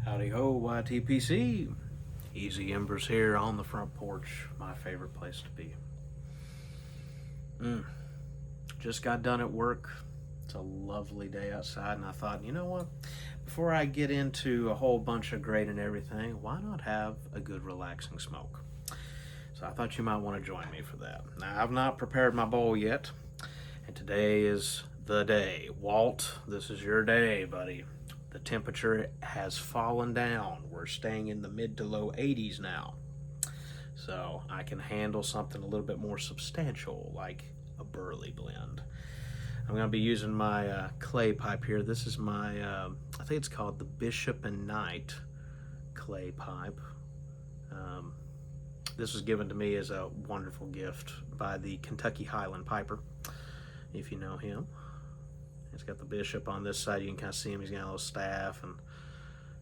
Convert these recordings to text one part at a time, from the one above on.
Howdy ho, YTPC. Easy Embers here on the front porch, my favorite place to be. Just got done at work. It's a lovely day outside, and I thought, you know what? Before I get into a whole bunch of great and everything, why not have a good relaxing smoke? So I thought you might want to join me for that. Now, I've not prepared my bowl yet, and today is the day. Walt, this is your day, buddy. The temperature has fallen down. We're staying in the mid to low 80s now. So I can handle something a little bit more substantial, like a Burley blend. I'm going to be using my clay pipe here. This is my, I think it's called the Bishop and Knight clay pipe. This was given to me as a wonderful gift by the Kentucky Highland Piper, if you know him. It's got the bishop on this side. You can kind of see him. He's got a little staff and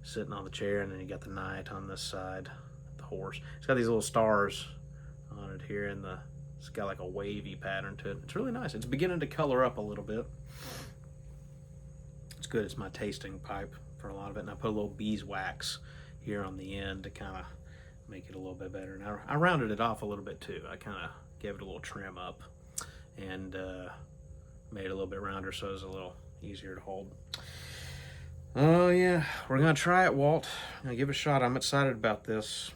sitting on the chair, and then you got the knight on this side, the horse. It's got these little stars on it here, and it's got like a wavy pattern to it. It's really nice. It's beginning to color up a little bit. It's good. It's my tasting pipe for a lot of it, and I put a little beeswax here on the end to kind of make it a little bit better. And I rounded it off a little bit too. I kind of gave it a little trim up and made it a little bit rounder so it was a little easier to hold. Oh yeah, we're gonna try it, Walt. I'm gonna give it a shot. I'm excited about this.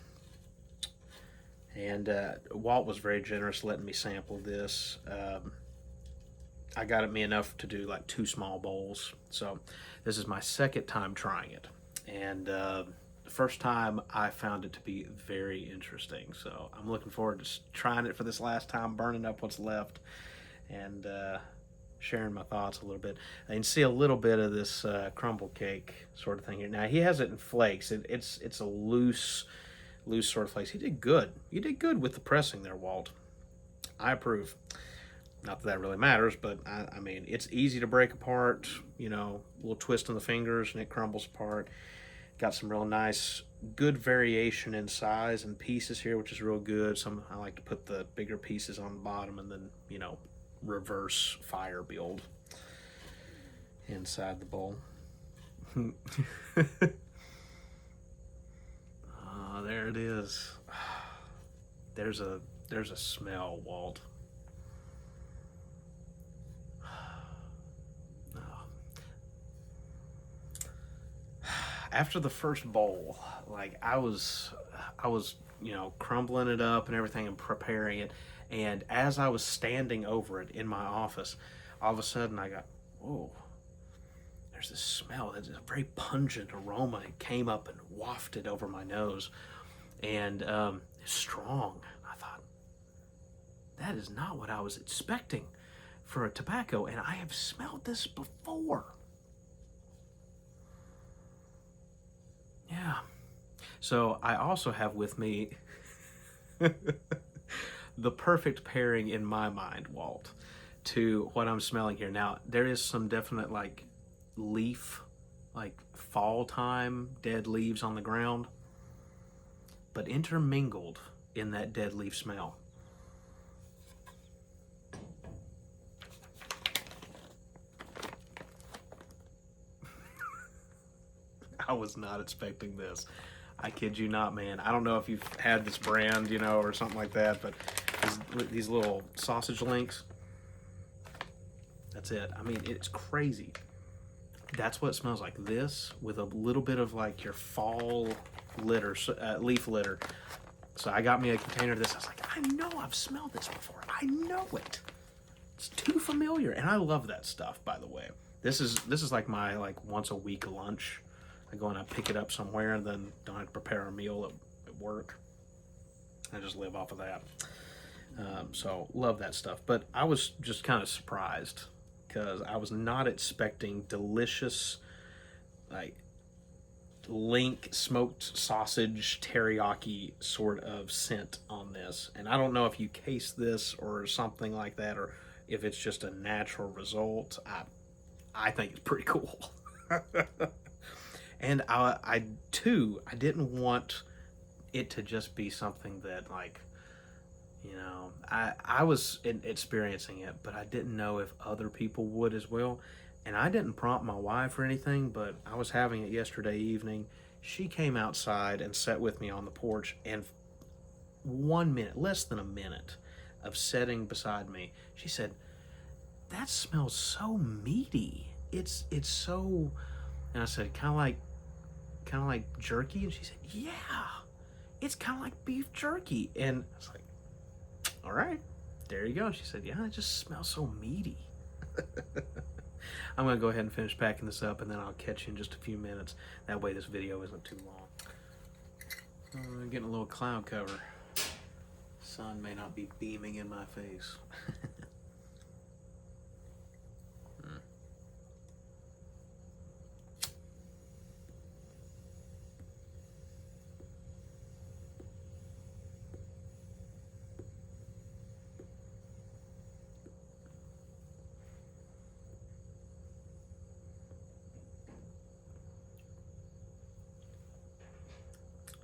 And Walt was very generous letting me sample this. I got it me enough to do like 2 small bowls. So this is my second time trying it. And the first time I found it to be very interesting. So I'm looking forward to trying it for this last time, burning up what's left, and sharing my thoughts a little bit. You can see a little bit of this crumble cake sort of thing here. Now he has it in flakes. It's a loose sort of flakes. He did good. You did good with the pressing there, Walt. I approve. Not that that really matters, but I mean, it's easy to break apart. You know, a little twist on the fingers and it crumbles apart. Got some real nice, good variation in size and pieces here, which is real good. I like to put the bigger pieces on the bottom and then, you know, reverse fire build inside the bowl. There it is. There's a smell, Walt. After the first bowl, like I was, you know, crumbling it up and everything and preparing it. And as I was standing over it in my office, all of a sudden I got, whoa, there's this smell. It's a very pungent aroma. It came up and wafted over my nose. And it's strong. I thought, that is not what I was expecting for a tobacco. And I have smelled this before. Yeah. So I also have with me the perfect pairing in my mind, Walt, to what I'm smelling here. Now, there is some definite like leaf, like fall time, dead leaves on the ground, but intermingled in that dead leaf smell. I was not expecting this. I kid you not, man. I don't know if you've had this brand, you know, or something like that, but these little sausage links, that's it. I mean, it's crazy. That's what it smells like. This with a little bit of like your fall litter, leaf litter. So I got me a container of this. I was like, I know I've smelled this before. I know it. It's too familiar. And I love that stuff, by the way. This is like my like once a week lunch. I go and I pick it up somewhere and then don't have to prepare a meal at work. I just live off of that. So love that stuff. But I was just kind of surprised because I was not expecting delicious, like link smoked sausage teriyaki sort of scent on this. And I don't know if you case this or something like that, or if it's just a natural result. I think it's pretty cool. And I didn't want it to just be something that like, you know, I was experiencing it, but I didn't know if other people would as well. And I didn't prompt my wife or anything, but I was having it yesterday evening, She came outside and sat with me on the porch, and 1 minute, less than a minute of sitting beside me, she said, "That smells so meaty. It's so," and I said, kind of like jerky, and she said, "Yeah, it's kind of like beef jerky." And I was like, "All right, there you go." She said, "Yeah, it just smells so meaty." I'm gonna go ahead and finish packing this up, and then I'll catch you in just a few minutes. That way this video isn't too long. Getting a little cloud cover. Sun may not be beaming in my face.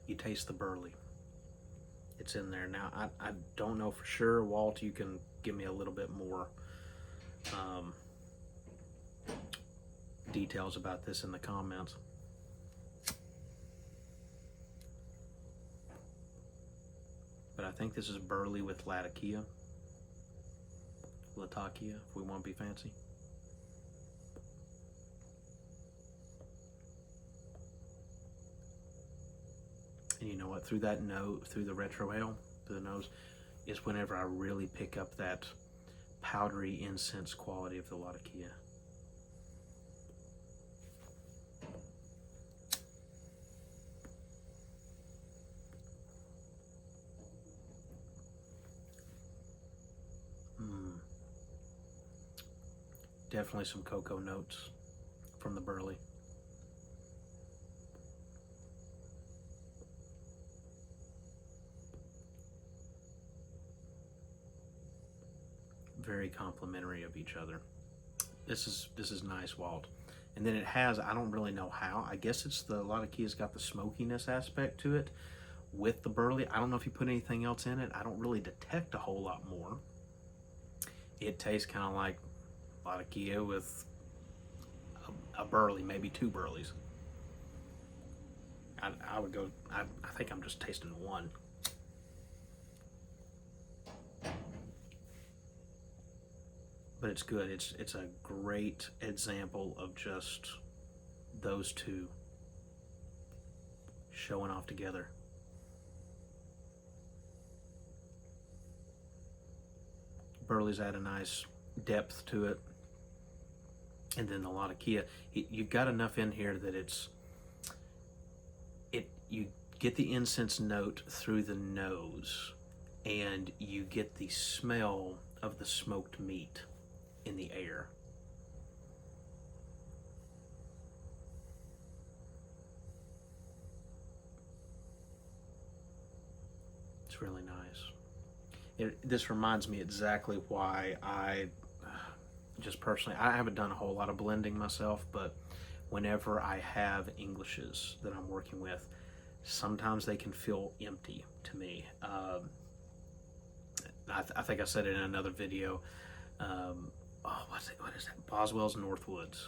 You taste the burley. It's in there. Now, I don't know for sure. Walt, you can give me a little bit more details about this in the comments. But I think this is burley with latakia, if we want to be fancy. And you know what? Through that note, through the retrohale, through the nose, is whenever I really pick up that powdery incense quality of the latakia. Definitely some cocoa notes from the burley. Very complimentary of each other. This is nice, Walt. And then it has, I don't really know how, I guess it's the latakia's got the smokiness aspect to it with the burley. I don't know if you put anything else in it. I don't really detect a whole lot more. It tastes kind of like latakia with a burley, maybe two burleys. I would go, I think I'm just tasting one. But it's good. It's a great example of just those two showing off together. Burley's had a nice depth to it, and then the latakia, you got enough in here that you get the incense note through the nose, and you get the smell of the smoked meat in the air. It's really nice. This reminds me exactly why I just personally, I haven't done a whole lot of blending myself, but whenever I have Englishes that I'm working with, sometimes they can feel empty to me. I think I said it in another video. What is that? Boswell's Northwoods.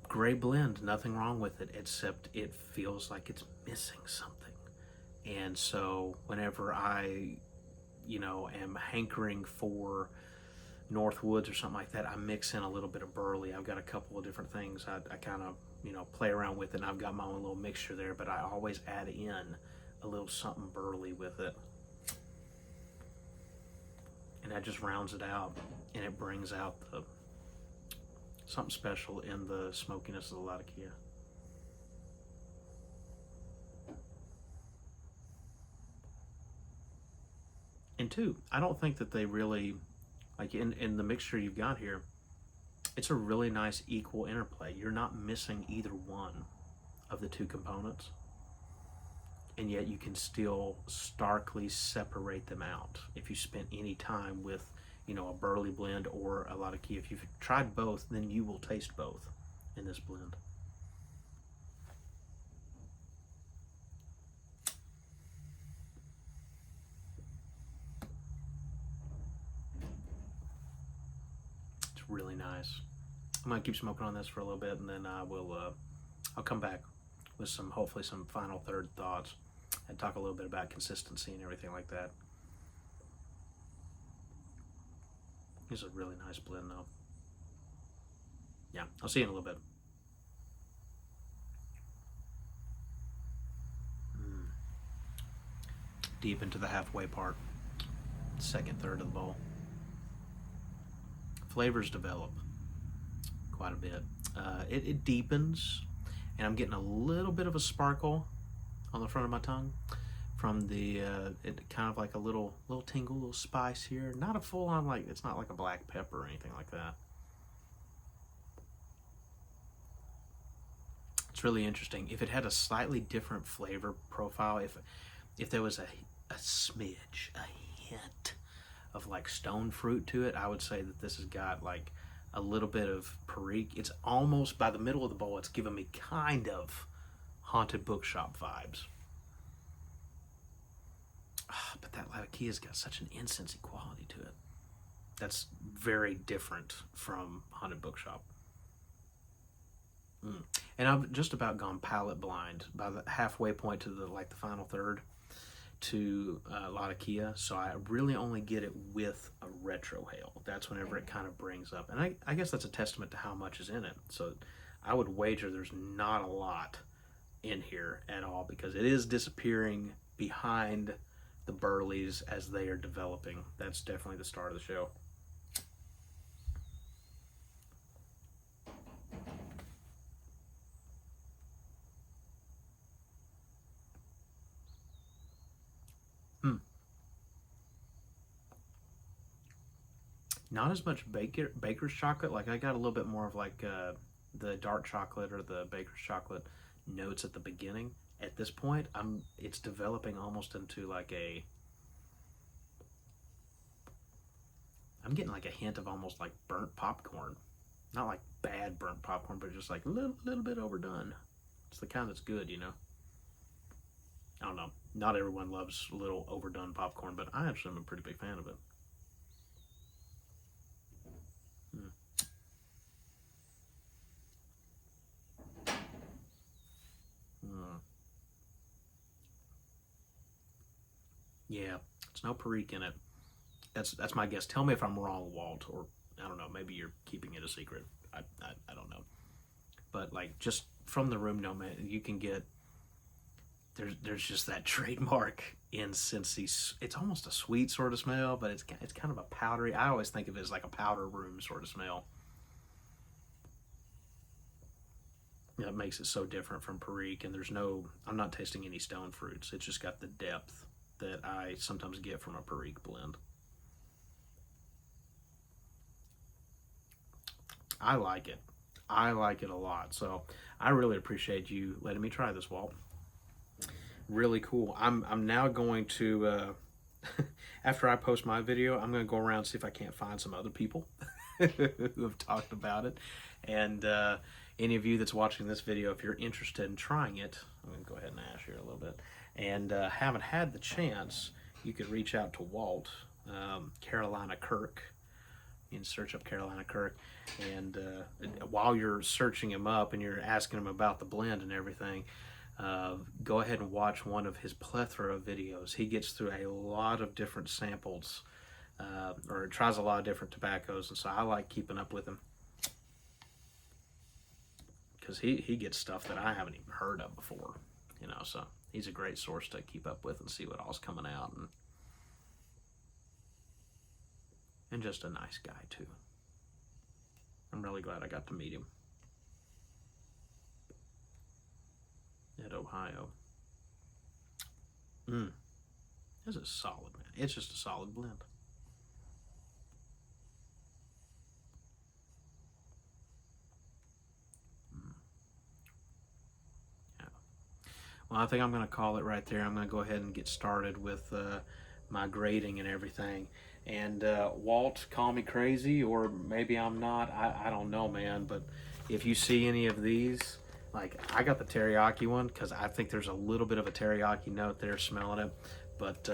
Great blend, nothing wrong with it, except it feels like it's missing something. And so whenever I, am hankering for Northwoods or something like that, I mix in a little bit of burley. I've got a couple of different things I kind of, play around with it, and I've got my own little mixture there, but I always add in a little something burley with it. And that just rounds it out, and it brings out something special in the smokiness of the latakia. And two, I don't think that they really, like in the mixture you've got here, it's a really nice equal interplay. You're not missing either one of the two components, and yet you can still starkly separate them out if you spent any time with, a burley blend or a latakia. If you've tried both, then you will taste both in this blend. It's really nice. I'm gonna keep smoking on this for a little bit, and then I'll come back, with some, hopefully some final third thoughts, and talk a little bit about consistency and everything like that. This is a really nice blend though. Yeah, I'll see you in a little bit. Deep into the halfway part, second third of the bowl. Flavors develop quite a bit. It deepens, and I'm getting a little bit of a sparkle on the front of my tongue from the it kind of like a little tingle, little spice here. Not a full on, like, it's not like a black pepper or anything like that. It's really interesting. If it had a slightly different flavor profile, if there was a smidge, a hint of like stone fruit to it, I would say that this has got like a little bit of perique. It's almost, by the middle of the bowl, it's giving me kind of haunted bookshop vibes. But that latakia's got such an incensey quality to it. That's very different from haunted bookshop. And I've just about gone palate blind by the halfway point to the final third to Latakia, so I really only get it with a retrohale. That's whenever it kind of brings up, and I guess that's a testament to how much is in it. So I would wager there's not a lot in here at all, because it is disappearing behind the Burleys as they are developing. That's definitely the start of the show. Not as much baker's chocolate. Like, I got a little bit more of like the dark chocolate or the baker's chocolate notes at the beginning. At this point, it's developing almost into like I'm getting like a hint of almost like burnt popcorn. Not like bad burnt popcorn, but just like a little bit overdone. It's the kind that's good, you know. I don't know. Not everyone loves a little overdone popcorn, but I actually am a pretty big fan of it. Yeah, it's no perique in it. That's my guess. Tell me if I'm wrong, Walt, or I don't know. Maybe you're keeping it a secret. I don't know. But like, just from the room, no, man, you can get there's just that trademark incensey. It's almost a sweet sort of smell, but it's kind of a powdery. I always think of it as like a powder room sort of smell. That makes it so different from perique, and I'm not tasting any stone fruits. It's just got the depth that I sometimes get from a perique blend. I like it. I like it a lot. So I really appreciate you letting me try this, Walt. Really cool. I'm now going to after I post my video, I'm going to go around and see if I can't find some other people who have talked about it. And any of you that's watching this video, if you're interested in trying it, I'm going to go ahead and ash here a little bit, and haven't had the chance, you could reach out to Walt, Carolina Kirk. You can search up Carolina Kirk, and while you're searching him up and you're asking him about the blend and everything, go ahead and watch one of his plethora of videos. He gets through a lot of different samples, or tries a lot of different tobaccos, and so I like keeping up with him, because he gets stuff that I haven't even heard of before, you know, so he's a great source to keep up with and see what all's coming out, and just a nice guy too. I'm really glad I got to meet him at Ohio. This is solid, man. It's just a solid blend. Well, I think I'm going to call it right there. I'm going to go ahead and get started with my grading and everything. And Walt, call me crazy, or maybe I'm not. I don't know, man. But if you see any of these, like, I got the teriyaki one because I think there's a little bit of a teriyaki note there, smelling it. But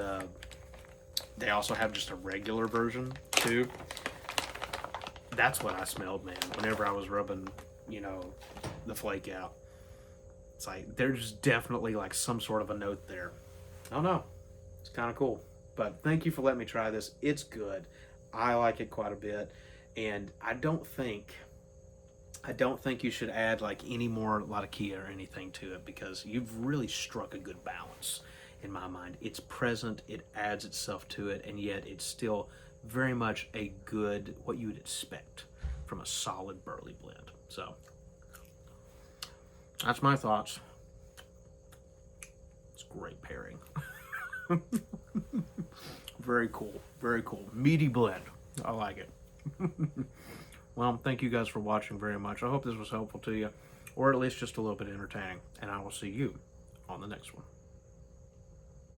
they also have just a regular version too. That's what I smelled, man, whenever I was rubbing, you know, the flake out. It's like there's definitely like some sort of a note there. I don't know. It's kind of cool. But thank you for letting me try this. It's good. I like it quite a bit, and I don't think you should add like any more latakia or anything to it, because you've really struck a good balance in my mind. It's present, it adds itself to it, and yet it's still very much a good, what you would expect from a solid burley blend. So that's my thoughts. It's a great pairing. Very cool. Very cool. Meaty blend. I like it. Well, thank you guys for watching very much. I hope this was helpful to you, or at least just a little bit entertaining. And I will see you on the next one.